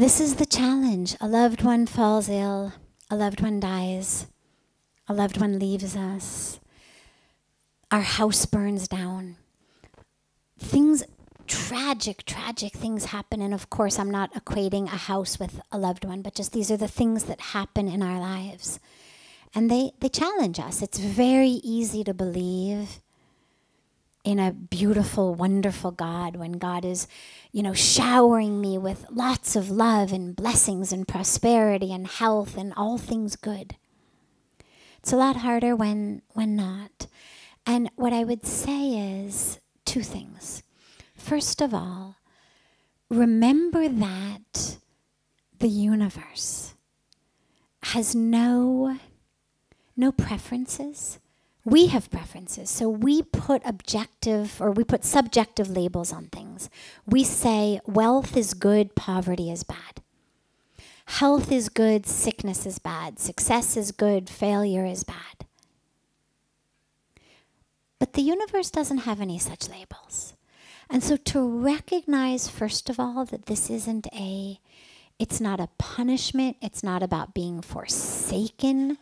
this is the challenge. A loved one falls ill, a loved one dies, a loved one leaves us, our house burns down. Things, tragic things happen. And of course, I'm not equating a house with a loved one, but just these are the things that happen in our lives. And they challenge us. It's very easy to believe in a beautiful, wonderful God when God is, showering me with lots of love and blessings and prosperity and health and all things good. It's a lot harder when not. And what I would say is two things. First of all, remember that the universe has no preferences. We have preferences, so we put subjective labels on things. We say wealth is good, poverty is bad. Health is good, sickness is bad. Success is good, failure is bad. But the universe doesn't have any such labels. And so to recognize, first of all, that this it's not a punishment, it's not about being forsaken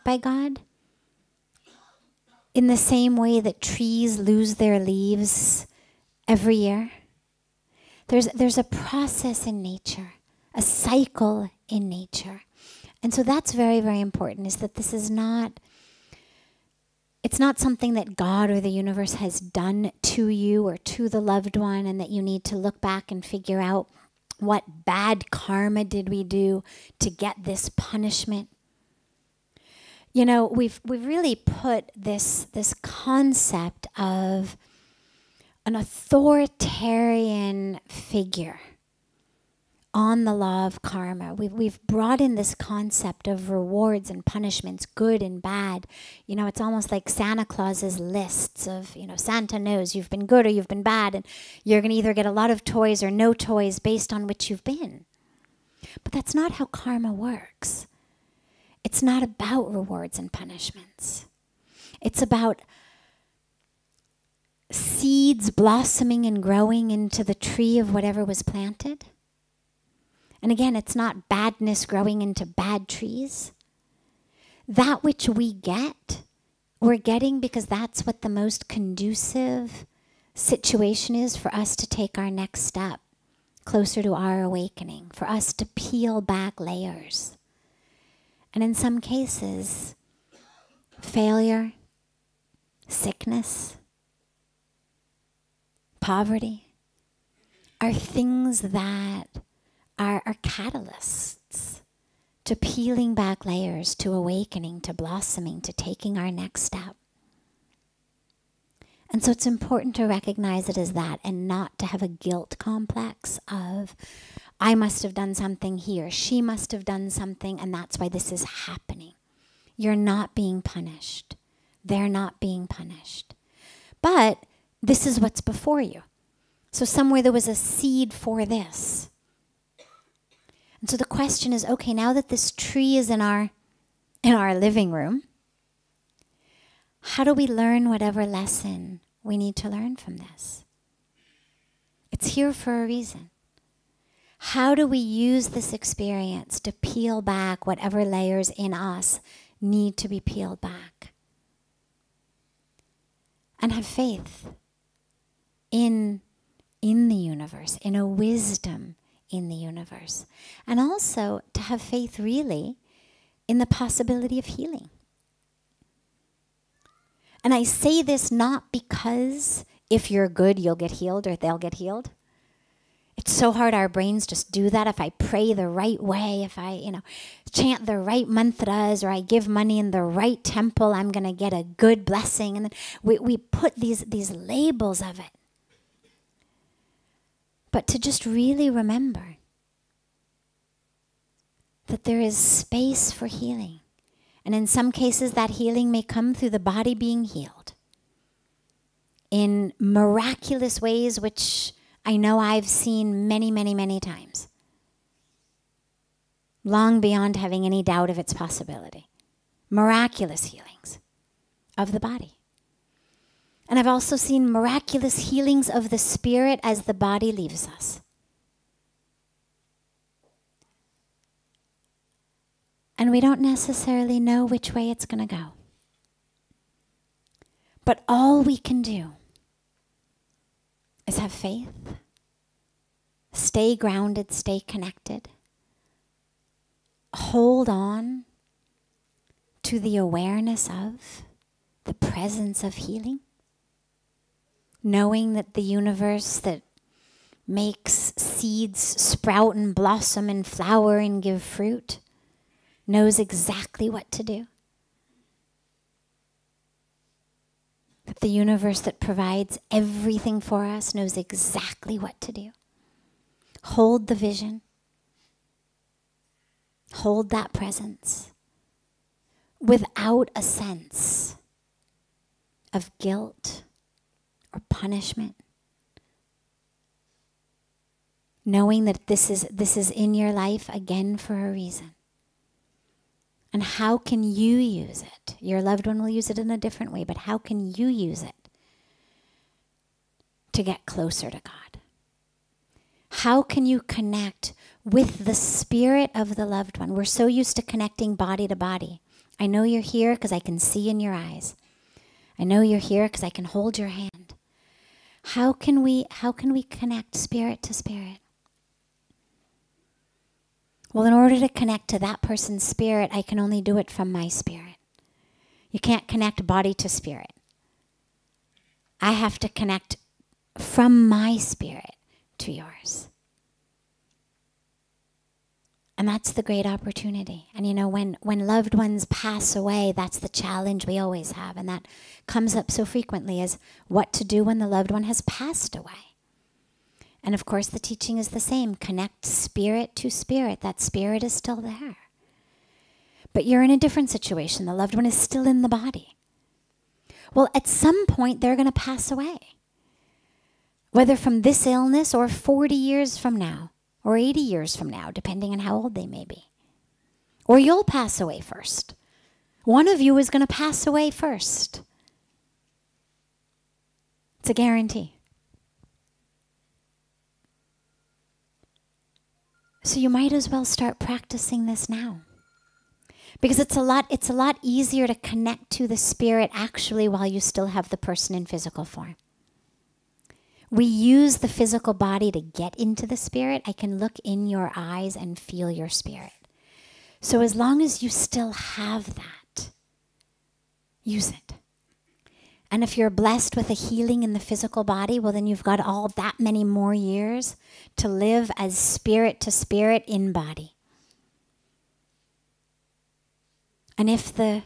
by God. In the same way that trees lose their leaves every year, there's a process in nature, a cycle in nature. And so that's very, very important, is that this is it's not something that God or the universe has done to you or to the loved one, and that you need to look back and figure out what bad karma did we do to get this punishment. We've really put this concept of an authoritarian figure on the law of karma. We've brought in this concept of rewards and punishments, good and bad. It's almost like Santa Claus's lists of, Santa knows you've been good or you've been bad, and you're going to either get a lot of toys or no toys based on which you've been. But that's not how karma works. It's not about rewards and punishments. It's about seeds blossoming and growing into the tree of whatever was planted. And again, it's not badness growing into bad trees. That which we get, we're getting because that's what the most conducive situation is for us to take our next step closer to our awakening, for us to peel back layers. And in some cases, failure, sickness, poverty are things that are catalysts to peeling back layers, to awakening, to blossoming, to taking our next step. And so it's important to recognize it as that, and not to have a guilt complex of, I must have done something here, she must have done something, and that's why this is happening. You're not being punished. They're not being punished. But this is what's before you. So somewhere there was a seed for this. And so the question is, okay, now that this tree is in our living room, how do we learn whatever lesson we need to learn from this? It's here for a reason. How do we use this experience to peel back whatever layers in us need to be peeled back? And have faith in the universe, in a wisdom in the universe. And also to have faith really in the possibility of healing. And I say this not because if you're good, you'll get healed or they'll get healed. It's so hard, our brains just do that. If I pray the right way, if I, chant the right mantras, or I give money in the right temple, I'm going to get a good blessing. And then we put these labels of it. But to just really remember that there is space for healing. And in some cases, that healing may come through the body being healed in miraculous ways, which I know I've seen many, many, many times, long beyond having any doubt of its possibility. Miraculous healings of the body. And I've also seen miraculous healings of the spirit as the body leaves us. And we don't necessarily know which way it's going to go. But all we can do is have faith, stay grounded, stay connected, hold on to the awareness of the presence of healing, knowing that the universe that makes seeds sprout and blossom and flower and give fruit knows exactly what to do. That the universe that provides everything for us knows exactly what to do. Hold the vision. Hold that presence without a sense of guilt or punishment. Knowing that this is in your life again for a reason. And how can you use it? Your loved one will use it in a different way, but how can you use it to get closer to God? How can you connect with the spirit of the loved one? We're so used to connecting body to body. I know you're here because I can see in your eyes. I know you're here because I can hold your hand. How can we connect spirit to spirit? Well, in order to connect to that person's spirit, I can only do it from my spirit. You can't connect body to spirit. I have to connect from my spirit to yours. And that's the great opportunity. And you know, when loved ones pass away, that's the challenge we always have. And that comes up so frequently as what to do when the loved one has passed away. And of course, the teaching is the same. Connect spirit to spirit. That spirit is still there. But you're in a different situation. The loved one is still in the body. Well, at some point, they're going to pass away. Whether from this illness or 40 years from now or 80 years from now, depending on how old they may be. Or you'll pass away first. One of you is going to pass away first. It's a guarantee. So you might as well start practicing this now. Because it's a lot easier to connect to the spirit actually while you still have the person in physical form. We use the physical body to get into the spirit. I can look in your eyes and feel your spirit. So as long as you still have that, use it. And if you're blessed with a healing in the physical body, well, then you've got all that many more years to live as spirit to spirit in body. And if the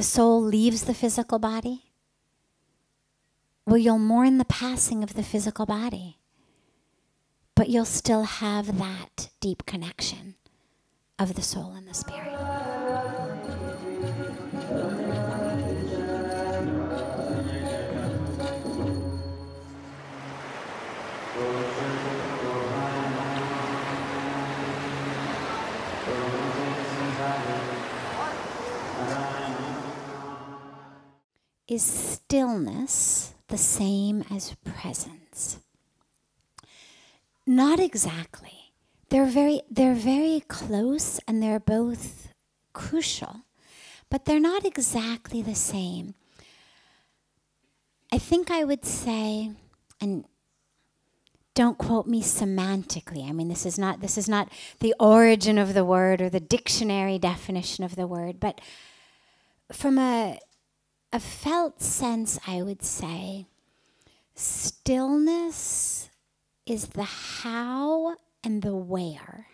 soul leaves the physical body, well, you'll mourn the passing of the physical body, but you'll still have that deep connection of the soul and the spirit. Is stillness the same as presence? Not exactly. They're very close and they're both crucial, but they're not exactly the same. I think I would say, and don't quote me semantically. I mean, this is not the origin of the word or the dictionary definition of the word, but from a felt sense, I would say stillness is the how and the where,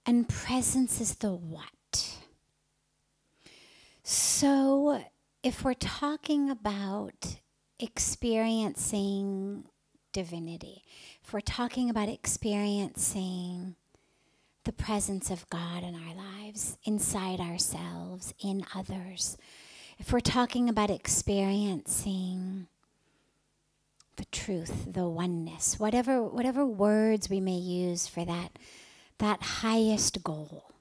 and presence is the what. So if we're talking about experiencing divinity, if we're talking about experiencing the presence of God in our lives, inside ourselves, in others, if we're talking about experiencing the truth, the oneness, whatever words we may use for that highest goal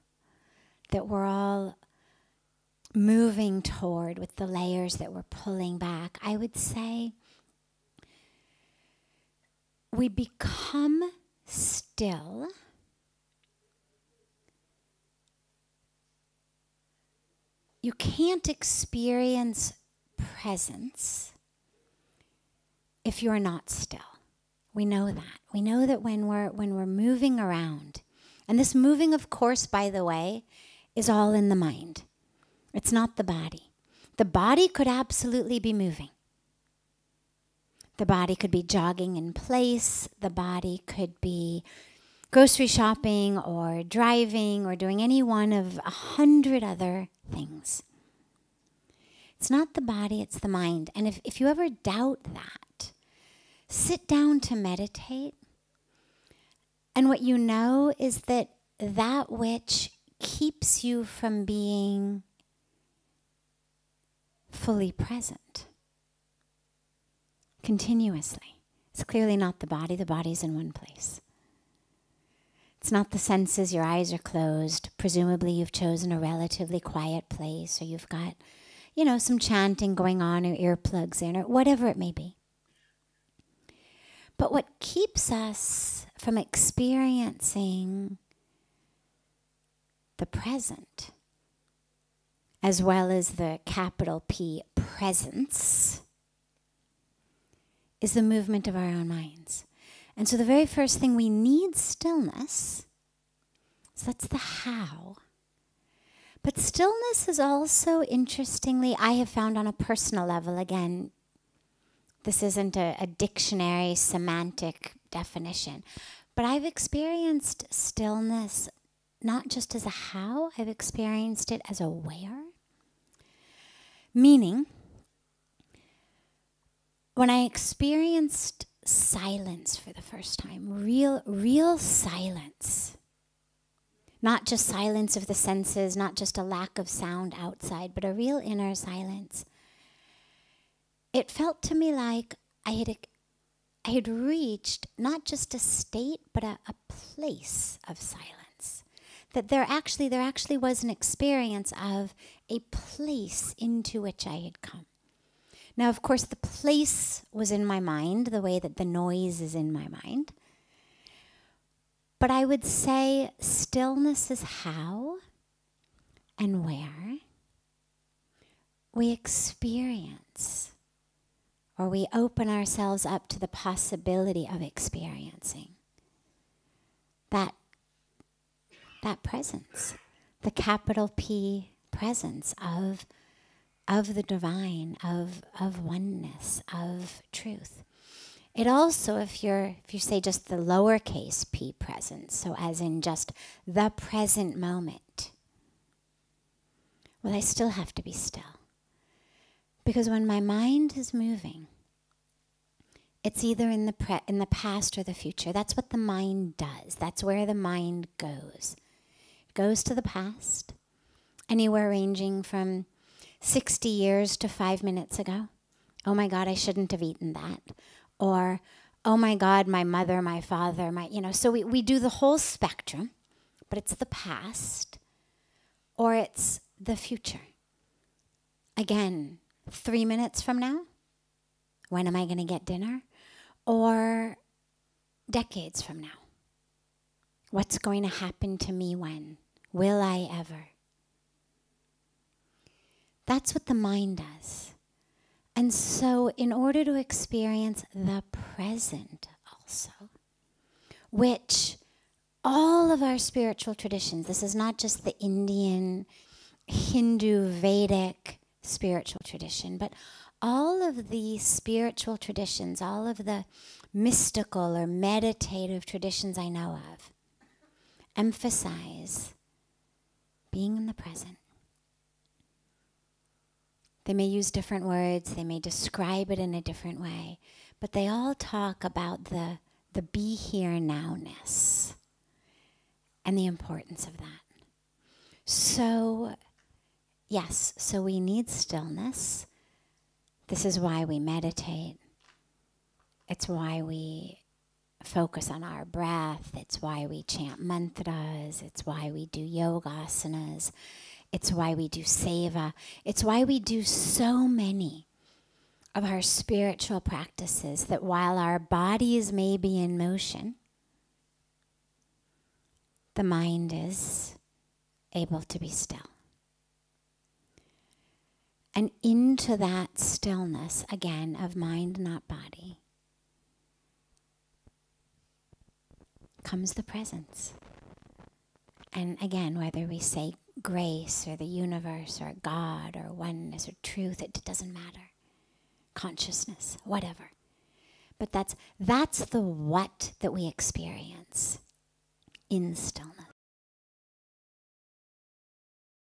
that we're all moving toward with the layers that we're pulling back, I would say we become still you can't experience presence if you're not still. We know that. We know that when we're moving around, and this moving, of course, by the way, is all in the mind. It's not the body. The body could absolutely be moving. The body could be jogging in place. The body could be grocery shopping or driving or doing any one of 100 other things. It's not the body, it's the mind. And if you ever doubt that, sit down to meditate. And what you know is that that which keeps you from being fully present continuously. It's clearly not the body. The body's in one place. It's not the senses. Your eyes are closed. Presumably you've chosen a relatively quiet place, or you've got, some chanting going on, or earplugs in, or whatever it may be. But what keeps us from experiencing the present, as well as the capital P, presence, is the movement of our own minds. And so the very first thing, we need stillness. So that's the how. But stillness is also, interestingly, I have found on a personal level, again, this isn't a dictionary semantic definition, but I've experienced stillness not just as a how, I've experienced it as a where. Meaning, when I experienced silence for the first time, real silence, not just silence of the senses, not just a lack of sound outside, but a real inner silence, it felt to me like I had reached not just a state, but a place of silence. That there actually was an experience of a place into which I had come. Now, of course, the place was in my mind, the way that the noise is in my mind. But I would say stillness is how and where we experience, or we open ourselves up to the possibility of experiencing that presence, the capital P presence of the divine, of oneness, of truth. It also, if you say just the lowercase p presence, so as in just the present moment, well, I still have to be still. Because when my mind is moving, it's either in the past or the future. That's what the mind does. That's where the mind goes. It goes to the past, anywhere ranging from 60 years to 5 minutes ago. Oh my God, I shouldn't have eaten that. Or, oh my God, my mother, my father, so we do the whole spectrum, but it's the past or it's the future. Again, 3 minutes from now, when am I going to get dinner? Or decades from now, what's going to happen to me when? Will I ever? That's what the mind does. And so in order to experience the present also, which all of our spiritual traditions, this is not just the Indian, Hindu, Vedic spiritual tradition, but all of the spiritual traditions, all of the mystical or meditative traditions I know of, emphasize being in the present. They may use different words, they may describe it in a different way, but they all talk about the be here now-ness and the importance of that. So, yes, so we need stillness. This is why we meditate. It's why we focus on our breath. It's why we chant mantras. It's why we do yogasanas. It's why we do seva. It's why we do so many of our spiritual practices, that while our bodies may be in motion, the mind is able to be still. And into that stillness, again, of mind, not body, comes the presence. And again, whether we say grace or the universe or God or oneness or truth, it doesn't matter. Consciousness, whatever. But that's the what that we experience in stillness.